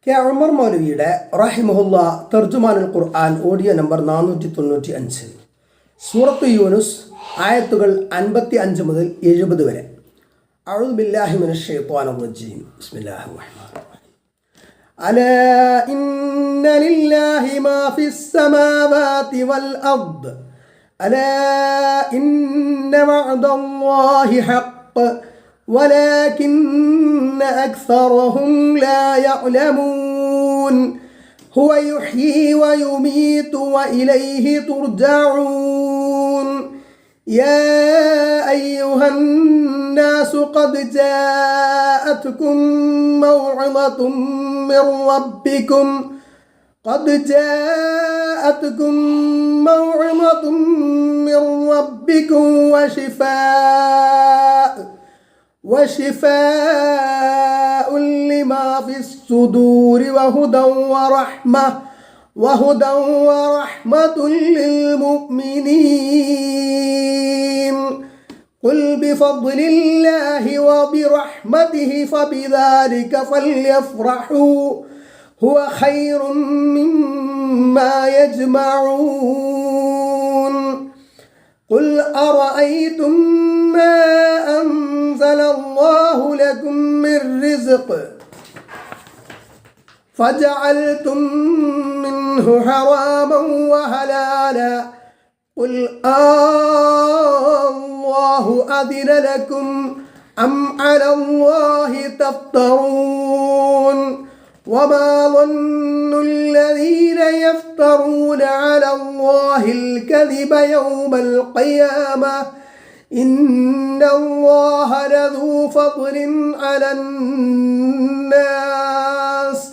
K Umar മൗലവിയുടെ റഹിമഹുല്ല തർജുമാനുൽ ഖുർആൻ audio number 495. സൂറത്ത് യൂനുസ് ആയത്തുകൾ 55 മുതൽ 70 വരെ. അഊദു ബില്ലാഹി മിനശ് ശൈത്വാനിർ റജീം. ബിസ്മില്ലാഹിർ റഹ്മാനിർ റഹീം. അലാ ഇന്ന ലില്ലാഹി മാ ഫിസ് സമാവാതി വൽ അർദ് അലാ ഇന്ന വഅദല്ലാഹി ഹഖ് ولكن أكثرهم لا يعلمون هو يحيي ويميت وإليه ترجعون يا أيها الناس قد جاءتكم موعظة من ربكم وشفاء لما في الصدور وهدى ورحمة للمؤمنين قل بفضل الله وبرحمته فبذلك فليفرحوا هو خير مما يجمعون قل أرأيتم ما أنزل الله لكم من رزق فجعلتم منه حراما وحلالا قل الله أذن لكم أم على الله تفترون وما ظن الذين يفترون على الله الكذب يوم القيامة إن الله لذو فضل على الناس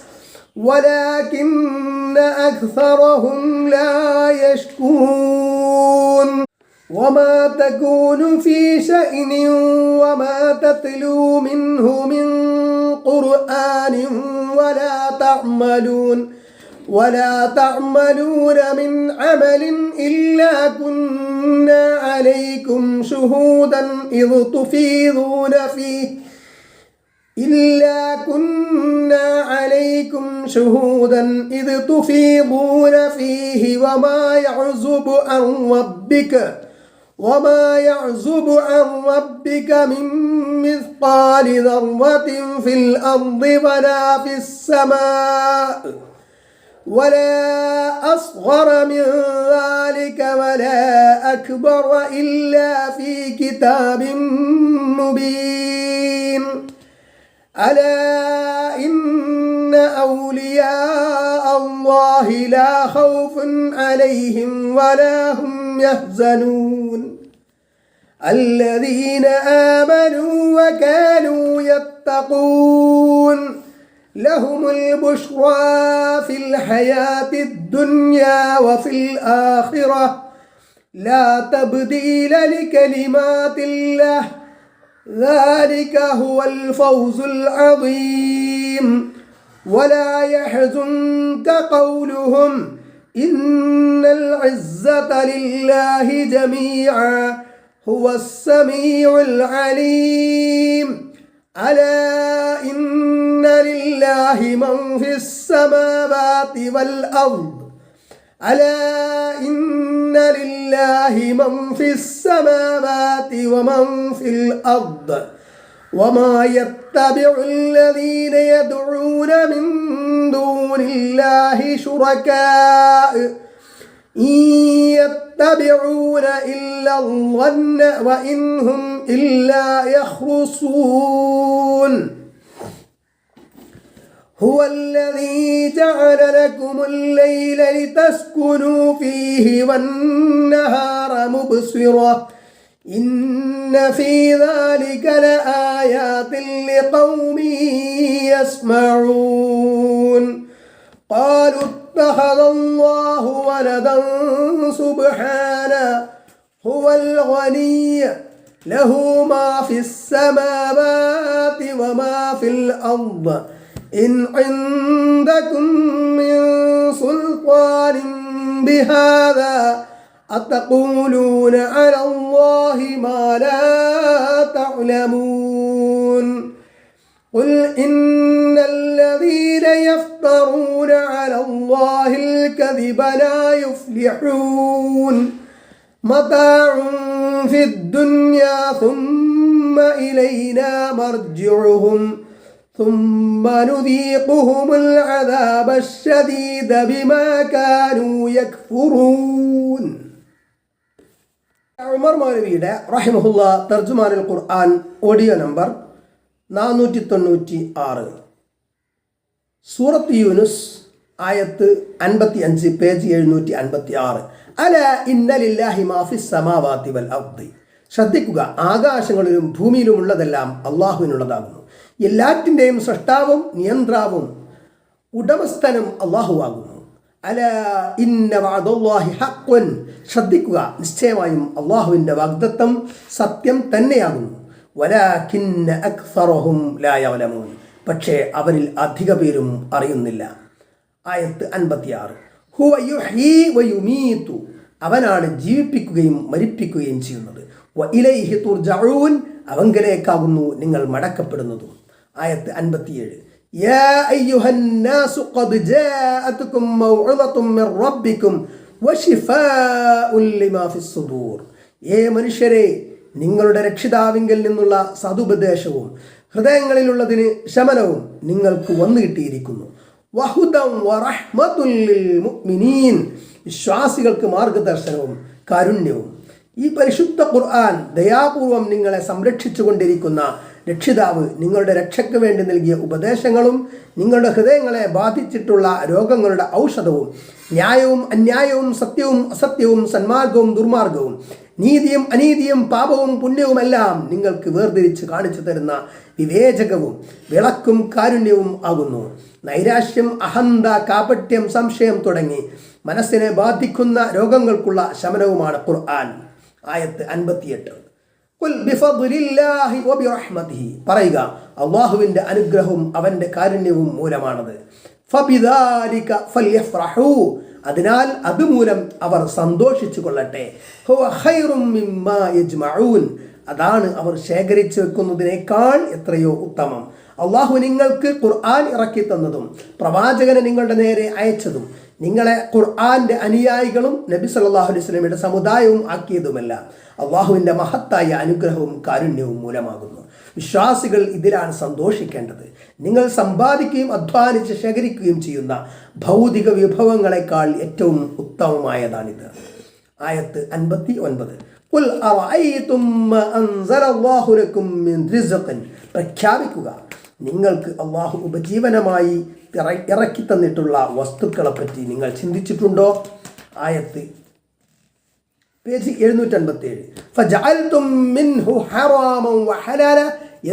ولكن أكثرهم لا يشكرون وما تكون في شأن وما تتلو منه من قرآن ولا تعملون من عمل إلا كنا عليكم شهودا إذ تفيضون فيه وما يعزب عن ربك من مثقال ذرة في الأرض ولا في السماء ولا أصغر من ذلك ولا أكبر إلا في كتاب مبين ألا إن أولياء الله لا خوف عليهم ولا هم يحزنون الذين آمنوا وكانوا يتقون لهم البشرى في الحياة الدنيا وفي الآخرة لا تبديل لكلمات الله ذلك هو الفوز العظيم ولا يحزنك قولهم إن العزة لله جميعا هو السميع العليم ألا إن لله من في السماوات والأرض ومن في الأرض وما يتبع الذين يدعون من دون الله شركاء إن يتبعون إلا الظن وإن هم إلا يخرصون هو الذي جعل لكم الليل لتسكنوا فيه والنهار مبصرا إن في ذلك لآيات لقوم يسمعون قالوا اتخذ الله ولدا سبحانه هو الغني له ما في السماوات وما في الأرض إن عندكم من سلطان بهذا أتقولون على الله ما لا تعلمون قل إن الذين يفترون يفترون على الله الكذب لا يفلحون متاع في الدنيا ثم إلينا مرجعهم ثم نذيقهم العذاب الشديد بما كانوا يكفرون. ഉമർ മൗലവിയുടെ റഹിമഹുല്ലാ തർജുമാനുൽ ഖുർആൻ ഓഡിയോ നമ്പർ 496, സൂറത്ത് യൂനുസ് ആയത്ത് 55, പേജ് 756. അല ഇന്ന ലില്ലാഹി മാ ഫിസ് സമാവാതി വൽ അർദി. ശ്രദ്ധിക്കുക, ആകാശങ്ങളിലും ഭൂമിയിലുമുള്ളതെല്ലാം അള്ളാഹുവിനുള്ളതാകുന്നു. എല്ലാറ്റിൻ്റെയും സൃഷ്ടാവും നിയന്ത്രാവും ഉടമസ്ഥനും അള്ളാഹുവാകുന്നു. അല ഇന്ന വഅദല്ലാഹി ഹഖ്വൻ. ശ്രദ്ധിക്കുക, നിശ്ചയമായും അള്ളാഹുവിൻ്റെ വാഗ്ദത്തം സത്യം തന്നെയാകുന്നു. വലാകിന്ന അക്സറഹും ലാ യഅലമൂൻ. പക്ഷേ അവരിൽ അധിക പേരും അറിയുന്നില്ല. ആയത്ത് 56. ഹുവ യുഹ്യീ വയുമീതു. അവനാണ് ജീവിപ്പിക്കുകയും മരിപ്പിക്കുകയും ചെയ്യുന്നത്. വ ഇലൈഹി തുർജഊൻ. അവങ്കലേക്കാകുന്നു നിങ്ങൾ മടക്കപ്പെടുന്നതും. ആയത്ത് 57. യാ അയ്യുഹന്നാസു ഖദ് ജാഅതുകും മൗഇദത്തും മിർ റബ്ബികും വശിഫാഉൻ ലിമാ ഫിസ് സുദൂർ. മനുഷ്യരെ, നിങ്ങളുടെ രക്ഷിതാവിങ്കൽ നിന്നുള്ള സതുപദേശവും ഹൃദയങ്ങളിലുള്ളതിന് ശമനവും നിങ്ങൾക്ക് വന്നു കിട്ടിയിരിക്കുന്നു. വഹുദം വറഹ്മത്തുൽ ലിൽ മുഅ്മിനീൻ. വിശ്വാസികൾക്ക് മാർഗദർശനവും കാരുണ്യവും. ഈ പരിശുദ്ധ ഖുർആൻ ദയാപൂർവം നിങ്ങളെ സംരക്ഷിച്ചു കൊണ്ടിരിക്കുന്ന രക്ഷിതാവ് നിങ്ങളുടെ രക്ഷയ്ക്ക് വേണ്ടി നൽകിയ ഉപദേശങ്ങളും നിങ്ങളുടെ ഹൃദയങ്ങളെ ബാധിച്ചിട്ടുള്ള രോഗങ്ങളുടെ ഔഷധവും ന്യായവും അന്യായവും സത്യവും അസത്യവും സന്മാർഗവും ദുർമാർഗവും നീതിയും അനീതിയും പാപവും പുണ്യവുമെല്ലാം നിങ്ങൾക്ക് വേർതിരിച്ച് കാണിച്ചു തരുന്ന വിവേചകവും വിളക്കും കാരുണ്യവും ആകുന്നു. നൈരാശ്യം, അഹന്ത, കാപട്യം, സംശയം തുടങ്ങി മനസ്സിനെ ബാധിക്കുന്ന രോഗങ്ങൾക്കുള്ള ശമനവുമാണ് ഖുർആൻ. ആയത്ത് 58. പറയുക, അള്ളാഹുവിൻ്റെ അനുഗ്രഹവും അവൻ്റെ കാരുണ്യവും മൂലമാണത്. ഫബിദാലിക ഫൽയഫ്റഹൂ. അതിനാൽ അതുമൂലം അവർ സന്തോഷിച്ചു കൊള്ളട്ടെ. ഹുവ ഖൈറും മിമ്മാ യജ്മഊൻ. അതാണ് അവർ ശേഖരിച്ചു വെക്കുന്നതിനേക്കാൾ എത്രയോ ഉത്തമം. അള്ളാഹു നിങ്ങൾക്ക് ഖുർആൻ ഇറക്കി തന്നതും പ്രവാചകനെ നിങ്ങളുടെ നേരെ അയച്ചതും നിങ്ങളെ ഖുർആന്റെ അനുയായികളും നബി സല്ലല്ലാഹു അലൈഹി വസല്ലമയുടെ സമുദായവും ആക്കിയതുമല്ല അള്ളാഹുവിൻ്റെ മഹത്തായ അനുഗ്രഹവും കാരുണ്യവും മൂലമാകുന്നു. വിശ്വാസികൾ ഇതിലാണ് സന്തോഷിക്കേണ്ടത്. നിങ്ങൾ സമ്പാദിക്കുകയും അധ്വാനിച്ച് ശേഖരിക്കുകയും ചെയ്യുന്ന ഭൗതിക വിഭവങ്ങളെക്കാൾ ഏറ്റവും ഉത്തമമായതാണിത്. ആയത്ത് 59. ഖുൽ അറഅയ്തും മാ അൻസലല്ലാഹു ലക്കും മിൻ റിസ്ഖിൻ. പ്രഖ്യാപിക്കുക, നിങ്ങൾക്ക് അള്ളാഹു ഉപജീവനമായി ഇറക്കി തന്നിട്ടുള്ള വസ്തുക്കളെപ്പറ്റി നിങ്ങൾ ചിന്തിച്ചിട്ടുണ്ടോ? ആയത്ത് പേജ് 757. ഫജഅൽതും മിൻഹു ഹറാമൻ വഹലാല.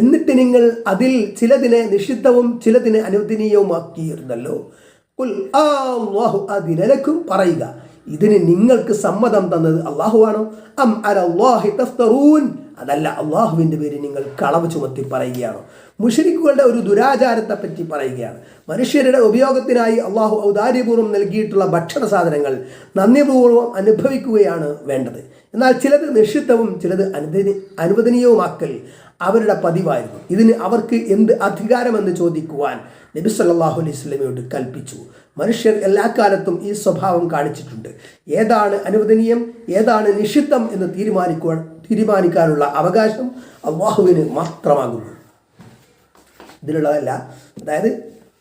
എന്നിട്ട് നിങ്ങൾ അതിൽ ചിലതിനെ നിഷിദ്ധവും ചിലതിനെ അനുവദനീയവുമാക്കിയിരുന്നല്ലോ. ഖുൽ അല്ലാഹു അദിന ലക്കും. പറയുക, ഇതിന് നിങ്ങൾക്ക് സമ്മതം തന്നത് അള്ളാഹുവാണോ? അം അലല്ലാഹി തഫ്തറൂൻ. അതല്ല, അള്ളാഹുവിൻ്റെ പേര് നിങ്ങൾ കളവ് ചുമത്തി പറയുകയാണോ? മുശ്രിക്കുകളുടെ ഒരു ദുരാചാരത്തെ പറ്റി പറയുകയാണ്. മനുഷ്യരുടെ ഉപയോഗത്തിനായി അള്ളാഹു ഔദാര്യപൂർവ്വം നൽകിയിട്ടുള്ള ഭക്ഷണ സാധനങ്ങൾ നന്ദിപൂർവ്വം അനുഭവിക്കുകയാണ് വേണ്ടത്. എന്നാൽ ചിലത് നിഷിദ്ധവും ചിലത് അനുവദനീയവുമാക്കൽ അവരുടെ പതിവായിരുന്നു. ഇതിന് അവർക്ക് എന്ത് അധികാരമെന്ന് ചോദിക്കുവാൻ നബി സല്ലല്ലാഹു അലൈഹി വസല്ലമയോട് കൽപ്പിച്ചു. മനുഷ്യർ എല്ലാ കാലത്തും ഈ സ്വഭാവം കാണിച്ചിട്ടുണ്ട്. ഏതാണ് അനുവദനീയം, ഏതാണ് നിഷിദ്ധം എന്ന് തീരുമാനിക്കാനുള്ള അവകാശം അള്ളാഹുവിന് മാത്രമാകുന്നു. ഇതിലുള്ളതല്ല. അതായത്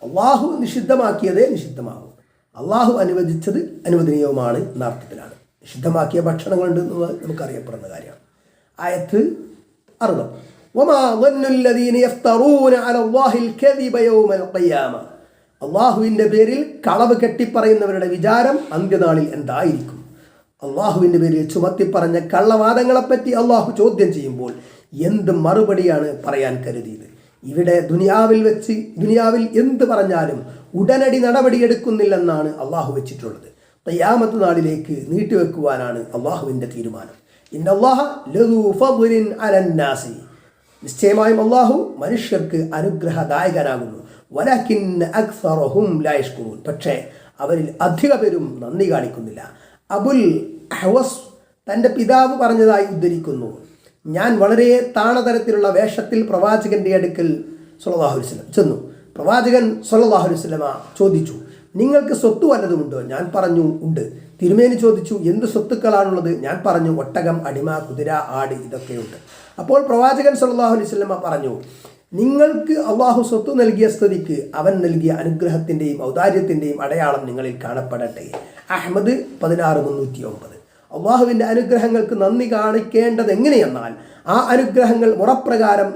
അള്ളാഹു നിഷിദ്ധമാക്കിയതേ നിഷിദ്ധമാകും, അള്ളാഹു അനുവദിച്ചത് അനുവദനീയവുമാണ് എന്ന അർത്ഥത്തിലാണ്. നിഷിദ്ധമാക്കിയ ഭക്ഷണങ്ങളുണ്ട് എന്നുള്ളത് നമുക്കറിയപ്പെടുന്ന കാര്യമാണ്. ആയത്ത് 60. വമാ ളന്നുല്ലദീന യഫ്തറൂന അലല്ലാഹിൽ കദിബ യൗമൽ ഖിയാമ. അള്ളാഹുവിൻ്റെ പേരിൽ കളവ് കെട്ടിപ്പറയുന്നവരുടെ വിചാരം അന്ത്യനാളിൽ എന്തായിരിക്കും? അള്ളാഹുവിൻ്റെ പേരിൽ ചുമത്തിപ്പറഞ്ഞ കള്ളവാദങ്ങളെപ്പറ്റി അള്ളാഹു ചോദ്യം ചെയ്യുമ്പോൾ എന്ത് മറുപടിയാണ് പറയാൻ കരുതിയത്? ഇവിടെ ദുനിയാവിൽ എന്ത് പറഞ്ഞാലും ഉടനടി നടപടിയെടുക്കുന്നില്ലെന്നാണ് അള്ളാഹു വെച്ചിട്ടുള്ളത്. ഖിയാമത്ത് നാളിലേക്ക് നീട്ടിവെക്കുവാനാണ് അള്ളാഹുവിൻ്റെ തീരുമാനം. ഇന്നല്ലാഹ ലദൂ ഫദ്ലിൻ അലന്നാസി. നിശ്ചയമായും അള്ളാഹു മനുഷ്യർക്ക് അനുഗ്രഹദായകനാകുന്നു. വലകിന്ന അക്സറഹും ലാ യഷ്കുറൂൻ. പക്ഷേ അവരിൽ അധിക പേരും നന്ദി കാണിക്കുന്നില്ല. അബുൽ അഹ്വസ് തൻ്റെ പിതാവ് പറഞ്ഞതായി ഉദ്ധരിക്കുന്നു, ഞാൻ വളരെ താണതരത്തിലുള്ള വേഷത്തിൽ പ്രവാചകന്റെ അടുക്കൽ സ്വല്ലല്ലാഹു അലൈഹി വസല്ലം ചെന്നു. പ്രവാചകൻ സല്ലല്ലാഹു അലൈഹി വസല്ലമ ചോദിച്ചു, നിങ്ങൾക്ക് സ്വത്ത് വല്ലതുമുണ്ടോ? ഞാൻ പറഞ്ഞു, ഉണ്ട്. തിരുമേനി ചോദിച്ചു, എന്ത് സ്വത്തുക്കളാണുള്ളത്? ഞാൻ പറഞ്ഞു, ഒട്ടകം, അടിമ, കുതിര, ആട്, ഇതൊക്കെയുണ്ട്. അപ്പോൾ പ്രവാചകൻ സല്ലല്ലാഹു അലൈഹി വസല്ലമ പറഞ്ഞു, നിങ്ങൾക്ക് അള്ളാഹു സ്വത്ത് നൽകിയ സ്ഥിതിക്ക് അവൻ നൽകിയ അനുഗ്രഹത്തിൻ്റെയും ഔദാര്യത്തിൻ്റെയും അടയാളം നിങ്ങളിൽ കാണപ്പെടട്ടെ. അഹ്മദ് 16,309. അള്ളാഹുവിൻ്റെ അനുഗ്രഹങ്ങൾക്ക് നന്ദി കാണിക്കേണ്ടത് എങ്ങനെയെന്നാൽ ആ അനുഗ്രഹങ്ങൾ മുറപ്രകാരം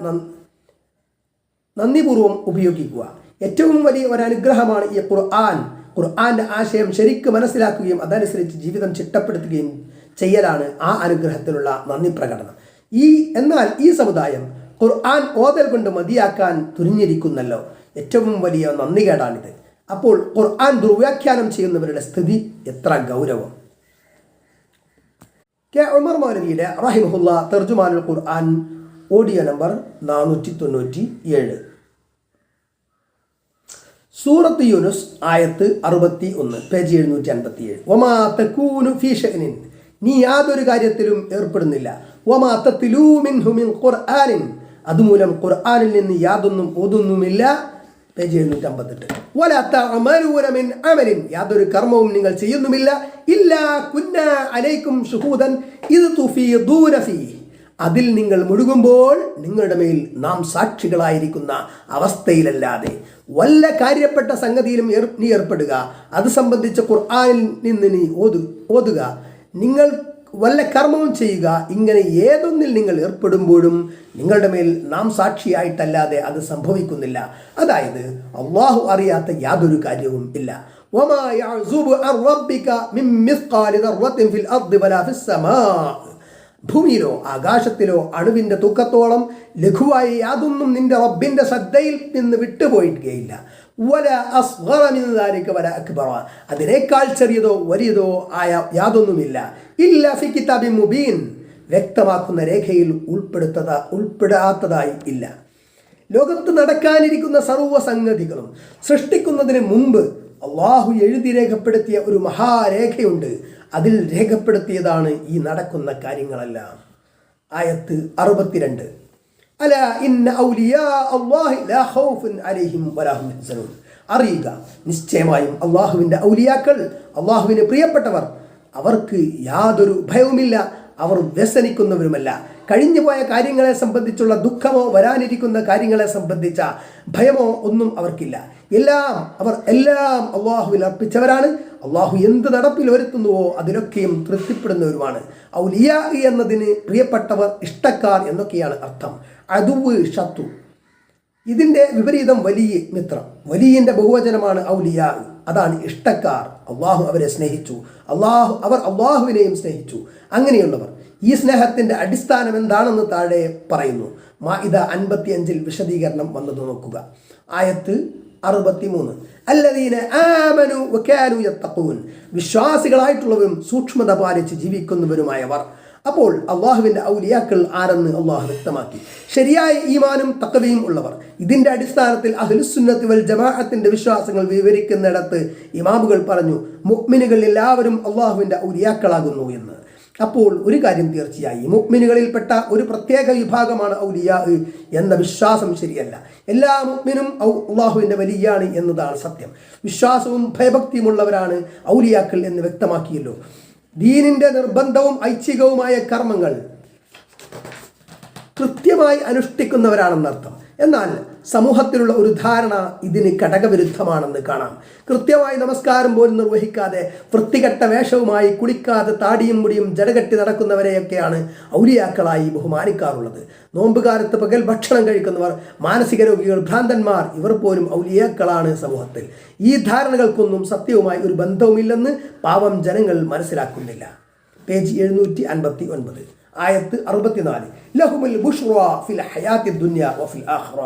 നന്ദിപൂർവ്വം ഉപയോഗിക്കുക. ഏറ്റവും വലിയ ഒരു അനുഗ്രഹമാണ് ഈ ഖുർആന്റെ ആശയം ശരിക്ക് മനസ്സിലാക്കുകയും അതനുസരിച്ച് ജീവിതം ചിട്ടപ്പെടുത്തുകയും ചെയ്യലാണ് ആ അനുഗ്രഹത്തിനുള്ള നന്ദി പ്രകടനം. എന്നാൽ ഈ സമുദായം ഖുർആൻ ഓതൽ കൊണ്ട് മതിയാക്കാൻ തുനിഞ്ഞിരിക്കുന്നല്ലോ. ഏറ്റവും വലിയ നന്ദികേടാണിത്. അപ്പോൾ ഖുർആൻ ദുർവ്യാഖ്യാനം ചെയ്യുന്നവരുടെ സ്ഥിതി എത്ര ഗൗരവം. കെ ഉമർ മൗലവിയുടെ റഹിമഹുല്ലാ തർജുമാനുൽ ഖുർആൻ ഓഡിയോ നമ്പർ 497. സൂറത്ത് യൂനുസ് ആയത്ത് 61, പേജ് 757. വമാ തകൂനു ഫീ ഷഅനിൻ, നീ യാതൊരു കാര്യത്തിലും ഏർപ്പെടുന്നില്ല. വമാ തത്ലൂ മിൻഹു മിൻ ഖുർആനിൻ, അതുമൂലം ഖുർആനിൽ നിന്ന് യാതൊന്നും ഓതുന്നുമില്ല. പേജ് 758. വലാ തഅമലൂന മിൻ അമലിൻ, യാതൊരു കർമ്മവും നിങ്ങൾ ചെയ്യുന്നുമില്ല. ഇല്ലാ കുന്നാ അലൈക്കും ശുഹൂദൻ ഇദ് തുഫീദൂന ഫീഹി, അതിൽ നിങ്ങൾ മുഴുകുമ്പോൾ നിങ്ങളുടെ മേൽ നാം സാക്ഷികളായിരിക്കുന്ന അവസ്ഥയിലല്ലാതെ വല്ല കാര്യപ്പെട്ട സംഗതിയിലും നീ ഏർപ്പെടുക. അത് സംബന്ധിച്ച് ഖുർആനിൽ നിന്ന് നീ ഓതുക. നിങ്ങൾ വല്ല കർമ്മവും ചെയ്യുക. ഇങ്ങനെ ഏതൊന്നിൽ നിങ്ങൾ ഏർപ്പെടുമ്പോഴും നിങ്ങളുടെ മേൽ നാം സാക്ഷിയായിട്ടല്ലാതെ അത് സംഭവിക്കുന്നില്ല. അതായത് അള്ളാഹു അറിയാത്ത യാതൊരു കാര്യവും ഇല്ല. വമാ യഅ്സുബു അൻ റബ്ബിക മിൻ മിസ്ഖാലി ദർറത്തിൻ ഫിൽ അർദി വലാ ഫിസ് സമാ, ഭൂമിയിലോ ആകാശത്തിലോ അണുവിൻ്റെ തൂക്കത്തോളം ലഘുവായ യാതൊന്നും നിന്റെ റബ്ബിൻ്റെ ശ്രദ്ധയിൽ നിന്ന് വിട്ടുപോയിട്ടുകയില്ല. വല അസ്ഗറ മിൻ ദാലിക വല അക്ബറ, അതിനേക്കാൾ ചെറിയതോ വലിയതോ ആയ യാതൊന്നുമില്ല. ഇല്ല ഫി കിതാബിൻ മുബീൻ, വ്യക്തമാക്കുന്ന രേഖയിൽ ഉൾപ്പെടാത്തതായി ഇല്ല. ലോകത്ത് നടക്കാനിരിക്കുന്ന സർവ്വ സംഗതികളും സൃഷ്ടിക്കുന്നതിന് മുമ്പ് അള്ളാഹു എഴുതി രേഖപ്പെടുത്തിയ ഒരു മഹാരേഖയുണ്ട്. അതിൽ രേഖപ്പെടുത്തിയതാണ് ഈ നടക്കുന്ന കാര്യങ്ങളെല്ലാം. ആയത്ത് 62. അല ഇന്ന ഔലിയാ അല്ലാഹി ലാ ഖൗഫുൻ അലൈഹിം വലാ ഹും യഹ്സനൂൻ, അറിയുക, നിശ്ചയമായും അള്ളാഹുവിൻ്റെ ഔലിയാക്കൾ, അള്ളാഹുവിന് പ്രിയപ്പെട്ടവർ, അവർക്ക് യാതൊരു ഭയവുമില്ല, അവർ വ്യസനിക്കുന്നവരുമല്ല. കഴിഞ്ഞുപോയ കാര്യങ്ങളെ സംബന്ധിച്ചുള്ള ദുഃഖമോ വരാനിരിക്കുന്ന കാര്യങ്ങളെ സംബന്ധിച്ച ഭയമോ ഒന്നും അവർക്കില്ല. അവർ എല്ലാം അള്ളാഹുവിൽ അർപ്പിച്ചവരാണ്. അള്ളാഹു എന്ത് നടപ്പിൽ വരുത്തുന്നുവോ അതിലൊക്കെയും തൃപ്തിപ്പെടുന്നവരുമാണ്. ഔലിയാ എന്നതിന് പ്രിയപ്പെട്ടവർ, ഇഷ്ടക്കാർ എന്നൊക്കെയാണ് അർത്ഥം. അദുവ്, ശത്രു. ഇതിൻ്റെ വിപരീതം വലിയ, മിത്രം. വലിയൻ്റെ ബഹുവചനമാണ് ഔലിയാ, അതാണ് ഇഷ്ടക്കാർ. അള്ളാഹു അവരെ സ്നേഹിച്ചു, അവർ അള്ളാഹുവിനെയും സ്നേഹിച്ചു. അങ്ങനെയുള്ളവർ. ഈ സ്നേഹത്തിൻ്റെ അടിസ്ഥാനം എന്താണെന്ന് താഴെ പറയുന്നു. മാഇദ 55 വിശദീകരണം വന്നത് നോക്കുക. ആയത്ത് 63. അല്ലദീന ആമനു വകാനു യത്തഖൂൻ, വിശ്വാസികളായിട്ടുള്ളവരും സൂക്ഷ്മത പാലിച്ച് ജീവിക്കുന്നവരുമായവർ. അപ്പോൾ അള്ളാഹുവിൻ്റെ ഔലിയാക്കൾ ആരെന്ന് അള്ളാഹു വ്യക്തമാക്കി. ശരിയായ ഈമാനും തഖ്വയും ഉള്ളവർ. ഇതിൻ്റെ അടിസ്ഥാനത്തിൽ അഹ്ലുസുന്നത്തി വൽ ജമാഅത്തിൻ്റെ വിശ്വാസങ്ങൾ വിവരിക്കുന്നിടത്ത് ഇമാമുകൾ പറഞ്ഞു, മുഅ്മിനുകൾ എല്ലാവരും അള്ളാഹുവിൻ്റെ ഔലിയാക്കളാകുന്നു എന്ന്. അപ്പോൾ ഒരു കാര്യം തീർച്ചയായി, മുഅ്മിനുകളിൽപ്പെട്ട ഒരു പ്രത്യേക വിഭാഗമാണ് ഔലിയാ എന്ന വിശ്വാസം ശരിയല്ല. എല്ലാ മുഅ്മിനും അള്ളാഹുവിൻ്റെ വലിയാണ് എന്നതാണ് സത്യം. വിശ്വാസവും ഭയഭക്തിയുമുള്ളവരാണ് ഔലിയാക്കൾ എന്ന് വ്യക്തമാക്കിയല്ലോ. ദീനിൻ്റെ നിർബന്ധവും ഐച്ഛികവുമായ കർമ്മങ്ങൾ കൃത്യമായി അനുഷ്ഠിക്കുന്നവരാണെന്നർത്ഥം. എന്നാൽ സമൂഹത്തിലുള്ള ഒരു ധാരണ ഇതിന് ഘടകവിരുദ്ധമാണെന്ന് കാണാം. കൃത്യമായി നമസ്കാരം പോലും നിർവഹിക്കാതെ വൃത്തികെട്ട വേഷവുമായി കുളിക്കാതെ താടിയും മുടിയും ജടകെട്ടി നടക്കുന്നവരെയൊക്കെയാണ് ഔലിയാക്കളായി ബഹുമാനിക്കാറുള്ളത്. നോമ്പുകാലത്ത് പകൽ ഭക്ഷണം കഴിക്കുന്നവർ, മാനസിക രോഗികൾ, ഭ്രാന്തന്മാർ, ഇവർ പോലും ഔലിയാക്കളാണ് സമൂഹത്തിൽ. ഈ ധാരണകൾക്കൊന്നും സത്യവുമായി ഒരു ബന്ധവുമില്ലെന്ന് പാവം ജനങ്ങൾ മനസ്സിലാക്കുന്നില്ല. പേജ് 759. ആയത്ത് 64. ലഹുമുൽ ബുഷ്റാ ഫിൽ ഹയാത്തി ദുനിയ വഫിൽ ആഖിറ,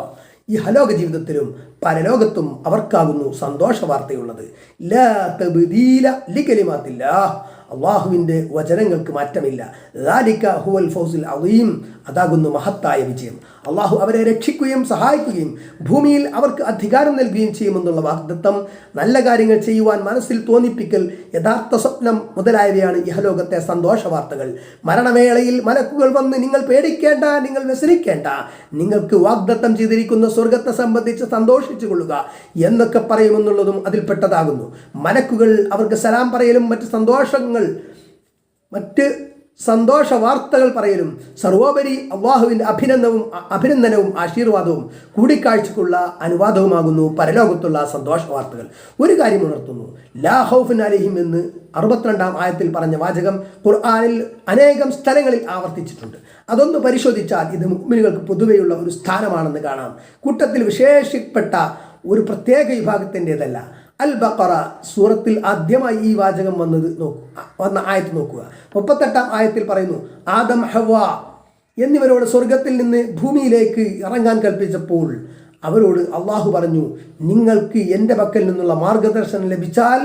ഈ ഹലോക ജീവിതത്തിലും പരലോകത്തും അവർക്കാകുന്നു സന്തോഷ വാർത്തയുള്ളത്. ലാ തബ്ദീല ലികലിമാത്തില്ലാഹ്, അള്ളാഹുവിൻ്റെ വചനങ്ങൾക്ക് മാറ്റമില്ല. ദാലിക ഹുവൽ ഫൗസുൽ അദീം, അതാകുന്നു മഹത്തായ വിജയം. അള്ളാഹു അവരെ രക്ഷിക്കുകയും സഹായിക്കുകയും ഭൂമിയിൽ അവർക്ക് അധികാരം നൽകുകയും ചെയ്യുമെന്നുള്ള വാഗ്ദത്തം, നല്ല കാര്യങ്ങൾ ചെയ്യുവാൻ മനസ്സിൽ തോന്നിപ്പിക്കൽ, യഥാർത്ഥ സ്വപ്നം മുതലായവയാണ് ഇഹലോകത്തെ സന്തോഷ വാർത്തകൾ. മരണവേളയിൽ മലക്കുകൾ വന്ന് നിങ്ങൾ പേടിക്കേണ്ട, നിങ്ങൾ വ്യസനിക്കേണ്ട, നിങ്ങൾക്ക് വാഗ്ദത്തം ചെയ്തിരിക്കുന്ന സ്വർഗത്തെ സംബന്ധിച്ച് സന്തോഷിച്ചു കൊള്ളുക എന്നൊക്കെ പറയുമെന്നുള്ളതും അതിൽപ്പെട്ടതാകുന്നു. മലക്കുകൾ അവർക്ക് സലാം പറയലും മറ്റ് സന്തോഷ വാർത്തകൾ പറയലും സർവോപരി അള്ളാഹുവിൻ്റെ അഭിനന്ദനവും ആശീർവാദവും കൂടിക്കാഴ്ചക്കുള്ള അനുവാദവുമാകുന്നു പരലോകത്തുള്ള സന്തോഷ വാർത്തകൾ. ഒരു കാര്യം ഉണർത്തുന്നു, ലാ ഖൗഫുൻ അലൈഹിം എന്ന് 62-ാം ആയത്തിൽ പറഞ്ഞ വാചകം ഖുർആനിൽ അനേകം സ്ഥലങ്ങളിൽ ആവർത്തിച്ചിട്ടുണ്ട്. അതൊന്ന് പരിശോധിച്ചാൽ ഇത് മുഅ്മിനുകൾക്ക് പൊതുവെയുള്ള ഒരു സ്ഥാനമാണെന്ന് കാണാം. കൂട്ടത്തിൽ വിശേഷിപ്പെട്ട ഒരു പ്രത്യേക വിഭാഗത്തിൻ്റെതല്ല. അൽ ബഖറ സൂറത്തിൽ ആദ്യമായി ഈ വാചകം വന്ന ആയത്ത് നോക്കുക. 38-ാം ആയത്തിൽ പറയുന്നു, ആദം ഹവ്വ എന്നിവരോട് സ്വർഗത്തിൽ നിന്ന് ഭൂമിയിലേക്ക് ഇറങ്ങാൻ കൽപ്പിച്ചപ്പോൾ അവരോട് അള്ളാഹു പറഞ്ഞു, നിങ്ങൾക്ക് എൻ്റെ പക്കൽ നിന്നുള്ള മാർഗദർശനം ലഭിച്ചാൽ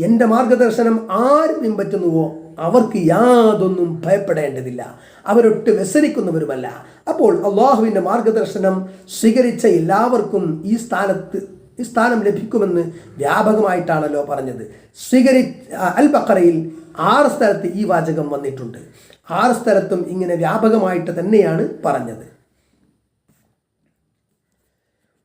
എൻ്റെ മാർഗദർശനം ആര് പിൻപറ്റുന്നുവോ അവർക്ക് യാതൊന്നും ഭയപ്പെടേണ്ടതില്ല, അവരൊട്ട് വ്യസനിക്കുന്നവരുമല്ല. അപ്പോൾ അള്ളാഹുവിൻ്റെ മാർഗദർശനം സ്വീകരിച്ച എല്ലാവർക്കും ഈ സ്ഥാനം ലഭിക്കുമെന്ന് വ്യാപകമായിട്ടാണല്ലോ പറഞ്ഞത്. അൽ ബഖറയിൽ 6 സ്ഥലത്ത് ഈ വാചകം വന്നിട്ടുണ്ട്. 6 സ്ഥലത്തും ഇങ്ങനെ വ്യാപകമായിട്ട് തന്നെയാണ് പറഞ്ഞത്.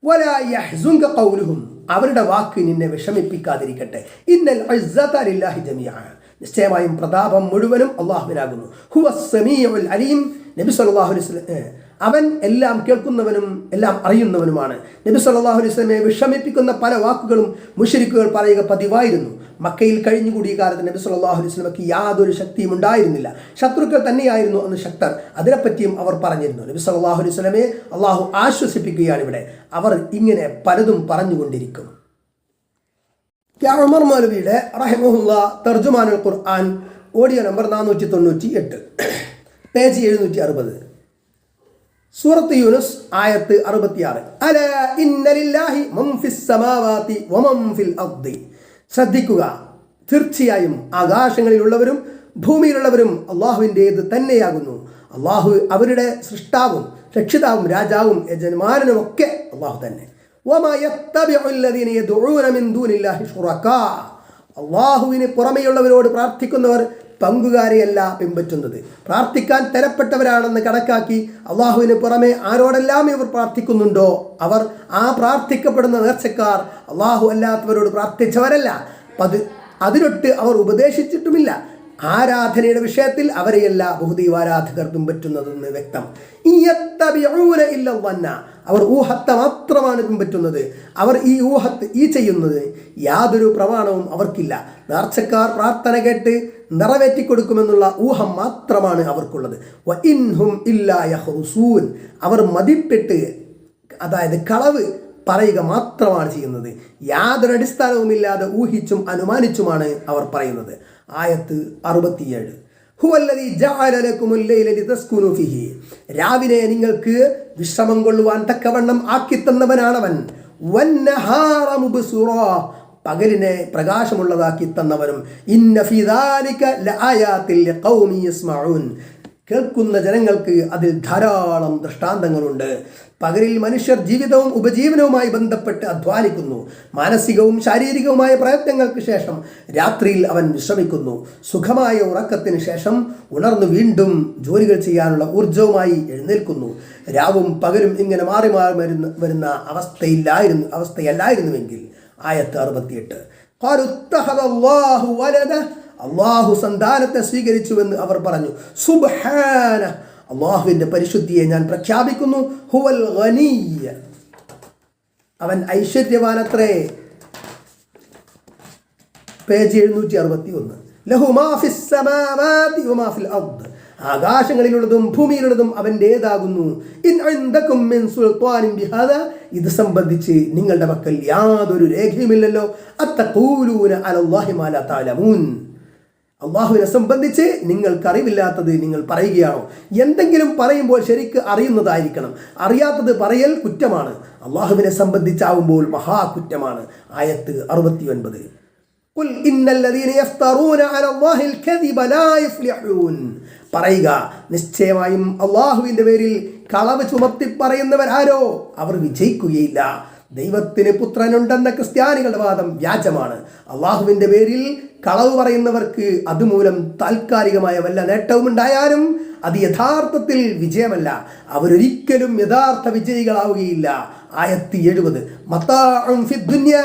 വലാ യഹ്സുൻക ഖൗലുഹും, അവരുടെ വാക്ക് നിന്നെ വിഷമിപ്പിക്കാതിരിക്കട്ടെ. ഇന്നൽ ഇസ്സത ലില്ലാഹി ജമീഅ, നിശ്ചയമായും പ്രതാപം മുഴുവനും അല്ലാഹുവിനാകുന്നു. ഹുവസ് സമീഉൽ അലീം, നബി സല്ലല്ലാഹു അലൈഹി വസല്ലം അവൻ എല്ലാം കേൾക്കുന്നവനും എല്ലാം അറിയുന്നവനുമാണ്. നബി സല്ലല്ലാഹു അലൈഹി വസല്ലമയെ വിഷമിപ്പിക്കുന്ന പല വാക്കുകളും മുശ്രിക്കുകൾ പറയുക പതിവായിരുന്നു. മക്കയിൽ കഴിഞ്ഞുകൂടിയ കാലത്ത് നബി സല്ലല്ലാഹു അലൈഹി വസല്ലമയ്ക്ക് യാതൊരു ശക്തിയും ഉണ്ടായിരുന്നില്ല. ശത്രുക്കൾ തന്നെയായിരുന്നു അന്ന് ശക്തർ. അതിനെപ്പറ്റിയും അവർ പറഞ്ഞിരുന്നു. നബി സല്ലല്ലാഹു അലൈഹി വസല്ലമയെ അള്ളാഹു ആശ്വസിപ്പിക്കുകയാണ് ഇവിടെ. അവർ ഇങ്ങനെ പലതും പറഞ്ഞുകൊണ്ടിരിക്കും. ഉമർ മൗലവിയുടെ റഹിമഹുല്ലാ തർജുമാനുൽ ഖുർആൻ ഓഡിയോ നമ്പർ 498, പേജ് 760, സൂറത്ത് യൂനുസ് ആയത്ത് 66. അലാ ഇന്ന ലില്ലാഹി മൻ ഫിസ് സമാവാതി വമൻ ഫിൽ അർദി. ശ്രദ്ധിക്കുക, തീർച്ചയായും ആകാശങ്ങളിലുള്ളവരും ഭൂമിയിലുള്ളവരും അള്ളാഹുവിൻ്റേത് തന്നെയാകുന്നു. അള്ളാഹു അവരുടെ സൃഷ്ടാവും രക്ഷിതാവും രാജാവും യജമാനനും ഒക്കെ അള്ളാഹു തന്നെ. വമാ യത്തബിഉ അല്ലദീന യദ്ഊന മിൻ ദൂനില്ലാഹി ശുറകാ. അള്ളാഹുവിന് പുറമെയുള്ളവരോട് പ്രാർത്ഥിക്കുന്നവർ പങ്കുകാരെയല്ല പിൻപറ്റുന്നത്, പ്രാർത്ഥിക്കാൻ തരപ്പെട്ടവരാണെന്ന് കണക്കാക്കി അള്ളാഹുവിന് പുറമെ ആരോടെല്ലാം ഇവർ പ്രാർത്ഥിക്കുന്നുണ്ടോ അവർ ആ പ്രാർത്ഥിക്കപ്പെടുന്ന നേർച്ചക്കാർ അള്ളാഹു അല്ലാത്തവരോട് പ്രാർത്ഥിച്ചവരല്ല, അതിനൊട്ട് അവർ ഉപദേശിച്ചിട്ടുമില്ല. ആരാധനയുടെ വിഷയത്തിൽ അവരെയല്ല ബഹുദൈവാരാധകർ പിൻപറ്റുന്നതെന്ന് വ്യക്തം. അവർ ഊഹത്തെ മാത്രമാണ് പിൻപറ്റുന്നത്. അവർ ഈ ചെയ്യുന്നത് യാതൊരു പ്രമാണവും അവർക്കില്ല. നേർച്ചക്കാർ പ്രാർത്ഥന കേട്ട് നിറവേറ്റിക്കൊടുക്കുമെന്നുള്ള ഊഹം മാത്രമാണ് അവർക്കുള്ളത്. അവർ മതിപ്പെട്ട്, അതായത് കളവ് പറയുക മാത്രമാണ് ചെയ്യുന്നത്. യാതൊരു അടിസ്ഥാനവുമില്ലാതെ ഊഹിച്ചും അനുമാനിച്ചുമാണ് അവർ പറയുന്നത്. ആയത്ത് 67. ഹുവല്ലദീ ജഅല ലക്കുമുൽ ലൈല ലിതസ്കുനു ഫീഹി. രാവിലെ നിങ്ങൾക്ക് വിശ്രമം കൊള്ളുവാൻ തക്കവണ്ണം ആക്കിത്തന്നവനാണവൻ. വന്നഹാറ മുബ്സിറാ, പകലിനെ പ്രകാശമുള്ളതാക്കി തന്നവനും. ഇന്ന ഫീ ദാലിക ലആയാതിൽ ലിഖൗമി യസ്മഊൻ. കേൾക്കുന്ന ജനങ്ങൾക്ക് അതിൽ ധാരാളം ദൃഷ്ടാന്തങ്ങളുണ്ട്. പകലിൽ മനുഷ്യർ ജീവിതവും ഉപജീവനവുമായി ബന്ധപ്പെട്ട് അധ്വാനിക്കുന്നു. മാനസികവും ശാരീരികവുമായ പ്രയത്നങ്ങൾക്ക് ശേഷം രാത്രിയിൽ അവൻ വിശ്രമിക്കുന്നു. സുഖമായ ഉറക്കത്തിന് ശേഷം ഉണർന്നു വീണ്ടും ജോലികൾ ഊർജവുമായി എഴുന്നേൽക്കുന്നു. രാവും പകലും ഇങ്ങനെ മാറി മാറി വരുന്ന അവസ്ഥയല്ലായിരുന്നുവെങ്കിൽ. ആയത്ത് 68. അള്ളാഹു സന്താനത്തെ സ്വീകരിച്ചുവെന്ന് അവർ പറഞ്ഞു. സുബ്ഹാന, അള്ളാഹുവിൻ്റെ പരിശുദ്ധിയെ ഞാൻ പ്രഖ്യാപിക്കുന്നു. ഹുവൽ ഗനിയ്യ, അവൻ ഐശ്വര്യവാനത്രേ. പേജ് 761. ലഹു മാ ഫിസ് സമാവാതി വമാ ഫിൽ അർദ്. ആകാശങ്ങളിലുള്ളതും ഭൂമിയിലുള്ളതും അവൻ്റേതാകുന്നു. ഇൻ ഇൻദകും മിൻ സുൽത്താനിൻ ബിഹാദാ. ഇത് സംബന്ധിച്ച് നിങ്ങളുടെ പക്കൽ യാതൊരു രേഖയുമില്ലല്ലോ. അത്തഖൂലൂന അലല്ലാഹി മാ ലാ തഅലമൂൻ. അള്ളാഹുവിനെ സംബന്ധിച്ച് നിങ്ങൾക്കറിവില്ലാത്തത് നിങ്ങൾ പറയുകയാണോ? എന്തെങ്കിലും പറയുമ്പോൾ ശരിക്ക് അറിയുന്നതായിരിക്കണം. അറിയാത്തത് പറയൽ കുറ്റമാണ്. അള്ളാഹുവിനെ സംബന്ധിച്ചാവുമ്പോൾ മഹാകുറ്റമാണ്. ആയത്ത് 69. ഖുൽ ഇന്നല്ലദീന യഫ്തറൂന അലല്ലാഹിൽ കദിബ ലാ യുഫ്ലിഹൂൻ. പറയുക, നിശ്ചയമായും അള്ളാഹുവിൻ്റെ പേരിൽ കളവ് ചുമത്തി പറയുന്നവരാരോ അവർ വിജയിക്കുകയില്ല. ദൈവത്തിന് പുത്രനുണ്ടെന്ന ക്രിസ്ത്യാനികളുടെ വാദം വ്യാജമാണ്. അള്ളാഹുവിൻ്റെ പേരിൽ കളവ് പറയുന്നവർക്ക് അതുമൂലം താൽക്കാലികമായ വല്ല നേട്ടവും ഉണ്ടായാലും അത് യഥാർത്ഥത്തിൽ വിജയമല്ല. അവരൊരിക്കലും യഥാർത്ഥ വിജയികളാവുകയില്ല. ആയത്ത് 70. മതാഉൻ ഫിദ്ദുനിയ,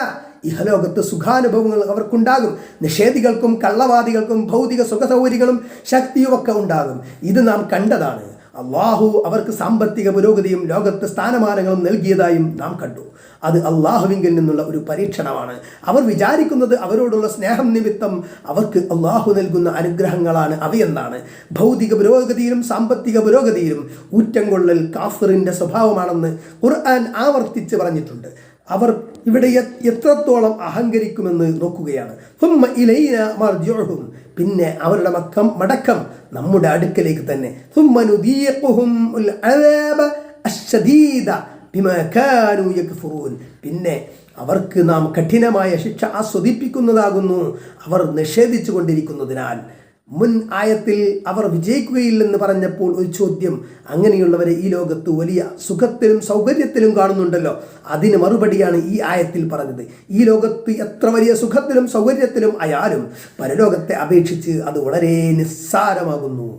ഇഹലോകത്ത് സുഖാനുഭവങ്ങൾ അവർക്കുണ്ടാകും. നിഷേധികൾക്കും കള്ളവാദികൾക്കും ഭൗതിക സുഖസൗകര്യങ്ങളും ശക്തിയുമൊക്കെ ഉണ്ടാകും. ഇത് നാം കണ്ടതാണ്. അള്ളാഹു അവർക്ക് സാമ്പത്തിക പുരോഗതിയും ലോകത്ത് സ്ഥാനമാനങ്ങളും നൽകിയതായും നാം കണ്ടു. അത് അള്ളാഹുവിങ്കിൽ നിന്നുള്ള ഒരു പരീക്ഷണമാണ്. അവർ വിചാരിക്കുന്നത് അവരോടുള്ള സ്നേഹം നിമിത്തം അവർക്ക് അള്ളാഹു നൽകുന്ന അനുഗ്രഹങ്ങളാണ് അവയെന്നാണ്. ഭൗതിക പുരോഗതിയിലും സാമ്പത്തിക പുരോഗതിയിലും ഊറ്റം കൊള്ളൽ കാഫിറിൻ്റെ സ്വഭാവമാണെന്ന് ഖുർആൻ ആവർത്തിച്ച് പറഞ്ഞിട്ടുണ്ട്. അവർ ഇവിടെ എത്രത്തോളം അഹങ്കരിക്കുമെന്ന് നോക്കുകയാണ്. ഹുമ്മ ഇലൈന മർജിഉഹും, പിന്നെ അവരുടെ മടക്കം നമ്മുടെ അടുക്കലേക്ക് തന്നെ. ഹുമ്മ നുദീഖുഹുൽ അദാബ അശ്ശദീദ ബിമാ കാനൂ യക്ഫുറൂൻ, പിന്നെ അവർക്ക് നാം കഠിനമായ ശിക്ഷ ആസ്വദിപ്പിക്കുന്നതാകുന്നു അവർ നിഷേധിച്ചു കൊണ്ടിരിക്കുന്നതിനാൽ. മുൻ ആയത്തിൽ അവർ വിജയിക്കുകയില്ലെന്ന് പറഞ്ഞപ്പോൾ ഒരു ചോദ്യം, അങ്ങനെയുള്ളവരെ ഈ ലോകത്ത് വലിയ സുഖത്തിലും സൗകര്യത്തിലും കാണുന്നുണ്ടല്ലോ, അതിന് മറുപടിയാണ് ഈ ആയത്തിൽ പറഞ്ഞത്. ഈ ലോകത്ത് എത്ര വലിയ സുഖത്തിലും സൗകര്യത്തിലും ആയാലും പരലോകത്തെ അപേക്ഷിച്ച് അത് വളരെ നിസ്സാരമാകുന്നു.